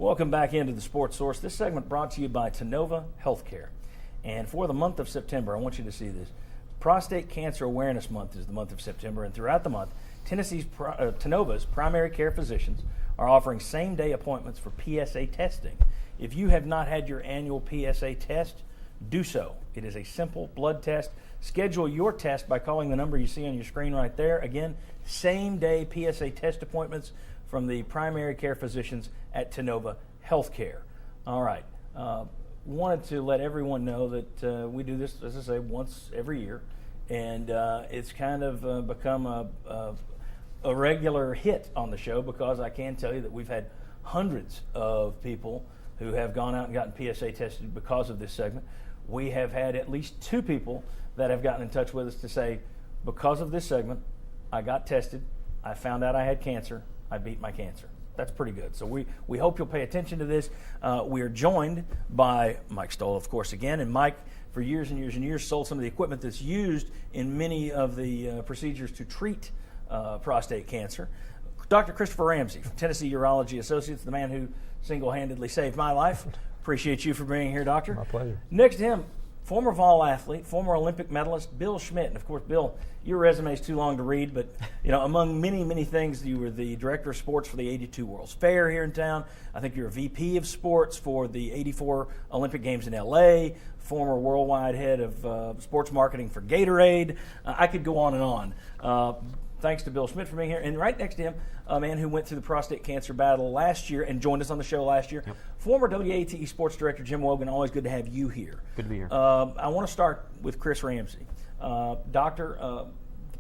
Welcome back into the Sports Source. This segment brought to you by Tennova Healthcare. And for the month of September, I want you to see this. Prostate Cancer Awareness Month is the month of September, and throughout the month, Tennova's primary care physicians are offering same-day appointments for PSA testing. If you have not had your annual PSA test, do so. It is a simple blood test. Schedule your test by calling the number you see on your screen right there. Again, same-day PSA test appointments from the primary care physicians at Tennova Healthcare. All right. Wanted to let everyone know that we do this, as I say, once every year, and it's kind of become a regular hit on the show because I can tell you that we've had hundreds of people who have gone out and gotten PSA tested because of this segment. We have had at least 2 people that have gotten in touch with us to say, because of this segment, I got tested, I found out I had cancer, I beat my cancer. That's pretty good. So we hope you'll pay attention to this. We are joined by Mike Stoll, of course, again. And Mike, for years and years and years, sold some of the equipment that's used in many of the procedures to treat prostate cancer. Dr. Christopher Ramsey from Tennessee Urology Associates, the man who single-handedly saved my life. Appreciate you for being here, Doctor. My pleasure. Next to him, former vol athlete, former Olympic medalist, Bill Schmidt. And of course, Bill, your resume is too long to read, but among many, many things, you were the director of sports for the 82 World's Fair here in town. I think you're a VP of sports for the 84 Olympic Games in LA, former worldwide head of sports marketing for Gatorade. I could go on and on. Thanks to Bill Schmidt for being here. And right next to him, a man who went through the prostate cancer battle last year and joined us on the show last year. Yep. Former WATE sports director Jim Wogan, always good to have you here. Good to be here. I want to start with Chris Ramsey. Doctor,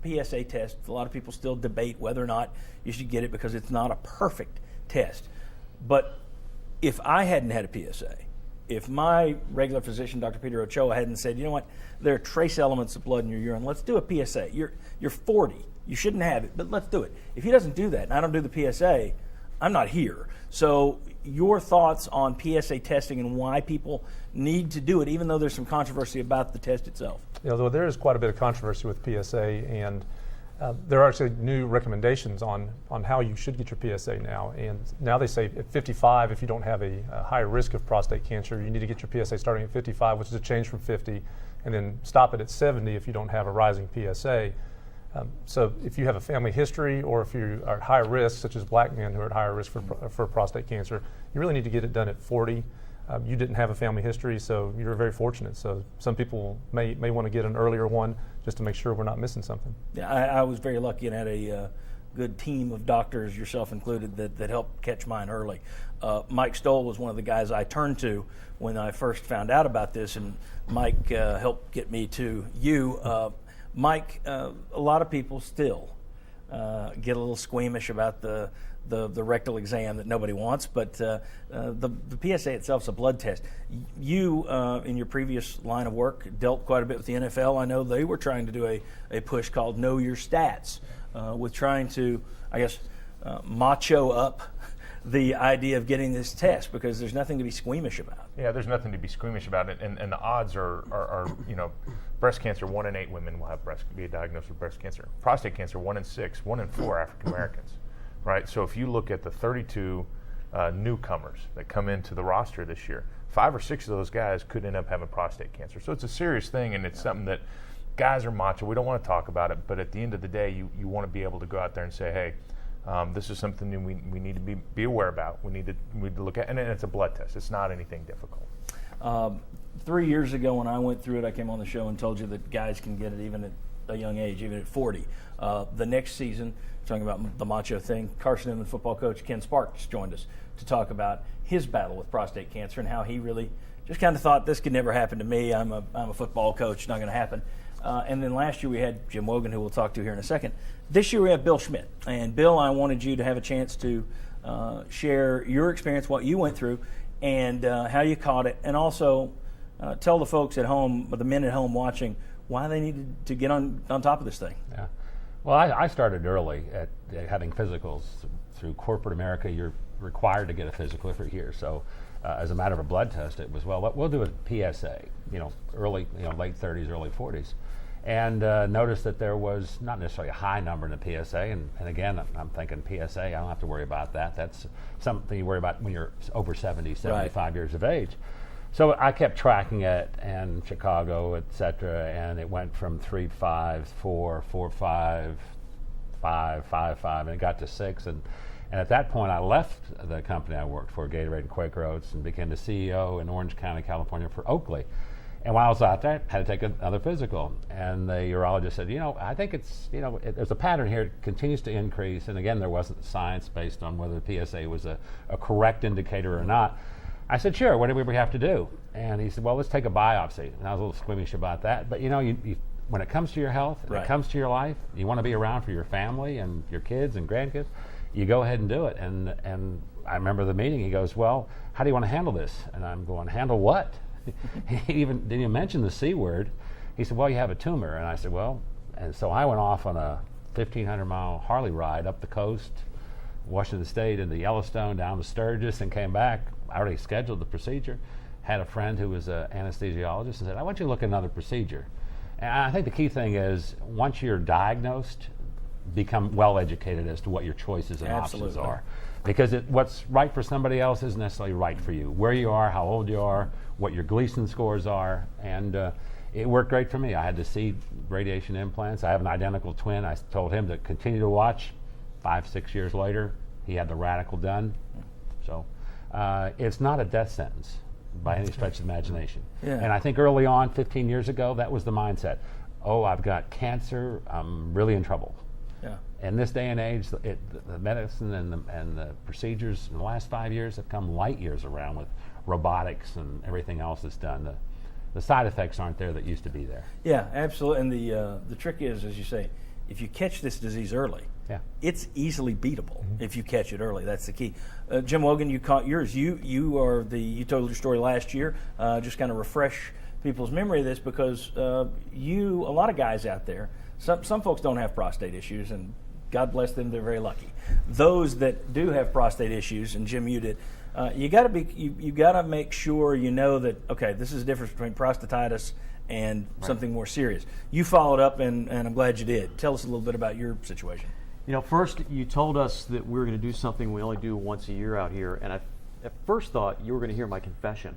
the PSA test, a lot of people still debate whether or not you should get it because it's not a perfect test. But if I hadn't had a PSA, if my regular physician, Dr. Peter Ochoa, hadn't said, you know what, there are trace elements of blood in your urine, let's do a PSA. You're 40. You shouldn't have it, but let's do it. If he doesn't do that and I don't do the PSA, I'm not here. So your thoughts on PSA testing and why people need to do it, even though there's some controversy about the test itself. There is quite a bit of controversy with PSA, and there are actually new recommendations on how you should get your PSA now. And now they say at 55, if you don't have a high risk of prostate cancer, you need to get your PSA starting at 55, which is a change from 50, and then stop it at 70 if you don't have a rising PSA. So if you have a family history or if you are at high risk, such as black men who are at higher risk for prostate cancer, you really need to get it done at 40. You didn't have a family history, so you're very fortunate. So some people may want to get an earlier one just to make sure we're not missing something. Yeah, I was very lucky and had a good team of doctors, yourself included, that helped catch mine early. Mike Stoll was one of the guys I turned to when I first found out about this, and Mike helped get me to you. Mike, a lot of people still get a little squeamish about the rectal exam that nobody wants, but the PSA itself is a blood test. You, in your previous line of work, dealt quite a bit with the NFL. I know they were trying to do a push called Know Your Stats, with trying to, macho up the idea of getting this test because there's nothing to be squeamish about. Yeah, there's nothing to be squeamish about it, and the odds are breast cancer, 1 in 8 women will have be diagnosed with breast cancer. Prostate cancer, 1 in 6, 1 in 4 African Americans, right? So if you look at the 32 newcomers that come into the roster this year, 5 or 6 of those guys could end up having prostate cancer. So it's a serious thing, and it's something that guys are macho. We don't want to talk about it, but at the end of the day, you want to be able to go out there and say, hey, this is something that we need to be aware about. We need to look at, and it's a blood test. It's not anything difficult. 3 years ago when I went through it, I came on the show and told you that guys can get it even at a young age, even at 40. The next season, talking about the macho thing, Carson Newman football coach Ken Sparks joined us to talk about his battle with prostate cancer and how he really just kind of thought this could never happen to me. I'm a football coach, not going to happen. And then last year we had Jim Wogan, who we'll talk to here in a second. This year we have Bill Schmidt. And Bill, I wanted you to have a chance to share your experience, what you went through, and how you caught it, and also tell the folks at home, the men at home watching, why they needed to get on top of this thing. Yeah. Well, I started early at having physicals. Through corporate America, you're required to get a physical if you're here. So as a matter of a blood test, it was, well, we'll do a PSA, early, late 30s, early 40s. and noticed that there was not necessarily a high number in the PSA. And again, I'm thinking PSA, I don't have to worry about that. That's something you worry about when you're over 70, 75 years of age. So I kept tracking it in Chicago, et cetera, and it went from 3.5, 4, 4.5, 5, 5.5, and it got to 6. And at that point, I left the company I worked for, Gatorade and Quaker Oats, and became the CEO in Orange County, California for Oakley. And while I was out there, I had to take another physical. And the urologist said, I think it's, there's a pattern here. It continues to increase. And again, there wasn't science based on whether the PSA was a correct indicator or not. I said, sure, what do we have to do? And he said, well, let's take a biopsy. And I was a little squeamish about that. But when it comes to your health, and it comes to your life, you want to be around for your family and your kids and grandkids, you go ahead and do it. And I remember the meeting, he goes, well, how do you want to handle this? And I'm going, handle what? He even didn't even mention the C word. He said, well, you have a tumor. And I said, well, and so I went off on a 1,500-mile Harley ride up the coast, Washington State, into Yellowstone, down to Sturgis, and came back. I already scheduled the procedure. Had a friend who was an anesthesiologist and said, I want you to look at another procedure. And I think the key thing is, once you're diagnosed, become well educated as to what your choices and options are. Because what's right for somebody else isn't necessarily right for you. Where you are, how old you are, what your Gleason scores are, and it worked great for me. I had to see radiation implants. I have an identical twin. I told him to continue to watch. 5-6 years later, he had the radical done. So it's not a death sentence by any stretch of the imagination. Yeah. And I think early on, 15 years ago, that was the mindset. Oh, I've got cancer, I'm really in trouble. Yeah. In this day and age, the medicine and the procedures in the last 5 years have come light years around with robotics and everything else that's done. The side effects aren't there that used to be there. Yeah, absolutely. And the trick is, as you say, if you catch this disease early, it's easily beatable if you catch it early. That's the key. Jim Wogan, you caught yours. You told your story last year. Just kind of refresh people's memory of this, because a lot of guys out there, some folks don't have prostate issues, and God bless them, they're very lucky. Those that do have prostate issues, and Jim, you did, you got to make sure you know that, okay, this is the difference between prostatitis and something more serious. You followed up, and I'm glad you did. Tell us a little bit about your situation. First you told us that we were going to do something we only do once a year out here, and I at first thought you were going to hear my confession.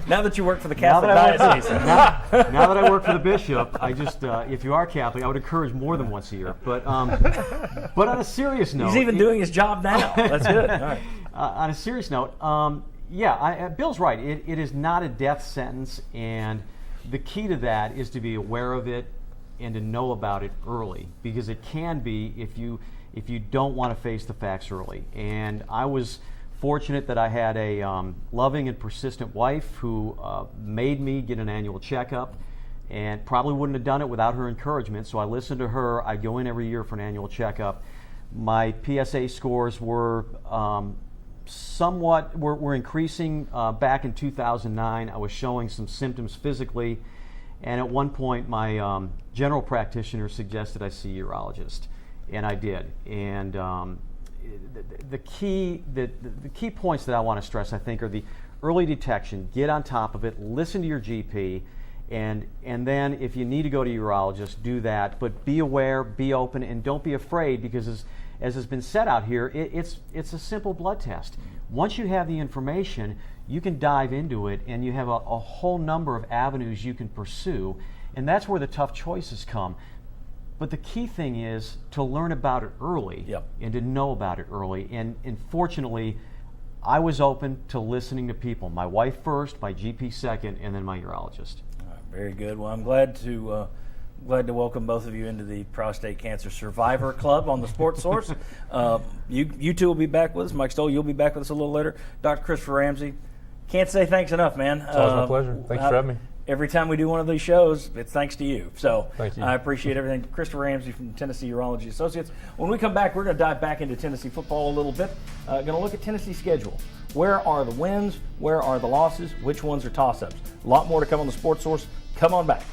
Now that you work for the Catholic Diocese. Now that I work for the bishop, I just, if you are Catholic, I would encourage more than once a year. But on a serious note. He's even doing his job now. That's good. All right. On a serious note, Bill's right. It is not a death sentence, and the key to that is to be aware of it and to know about it early, because it can be if you don't want to face the facts early. And I was fortunate that I had a loving and persistent wife who made me get an annual checkup, and probably wouldn't have done it without her encouragement. So I listened to her. I'd go in every year for an annual checkup. My PSA scores were somewhat increasing back in 2009. I was showing some symptoms physically, and at one point my general practitioner suggested I see a urologist. And I did. And the key points that I want to stress, I think, are the early detection. Get on top of it. Listen to your GP, and then if you need to go to a urologist, do that. But be aware, be open, and don't be afraid, because as has been said out here, it's a simple blood test. Once you have the information, you can dive into it, and you have a whole number of avenues you can pursue, and that's where the tough choices come. But the key thing is to learn about it early and to know about it early. And fortunately, I was open to listening to people. My wife first, my GP second, and then my urologist. All right, very good. Well, I'm glad to welcome both of you into the Prostate Cancer Survivor Club on the Sports Source. You two will be back with us. Mike Stoll, you'll be back with us a little later. Dr. Christopher Ramsey, can't say thanks enough, man. It's always my pleasure. Thanks for having me. Every time we do one of these shows, it's thanks to you. So thank you. I appreciate everything. Christopher Ramsey from Tennessee Urology Associates. When we come back, we're going to dive back into Tennessee football a little bit. Going to look at Tennessee's schedule. Where are the wins? Where are the losses? Which ones are toss-ups? A lot more to come on the Sports Source. Come on back.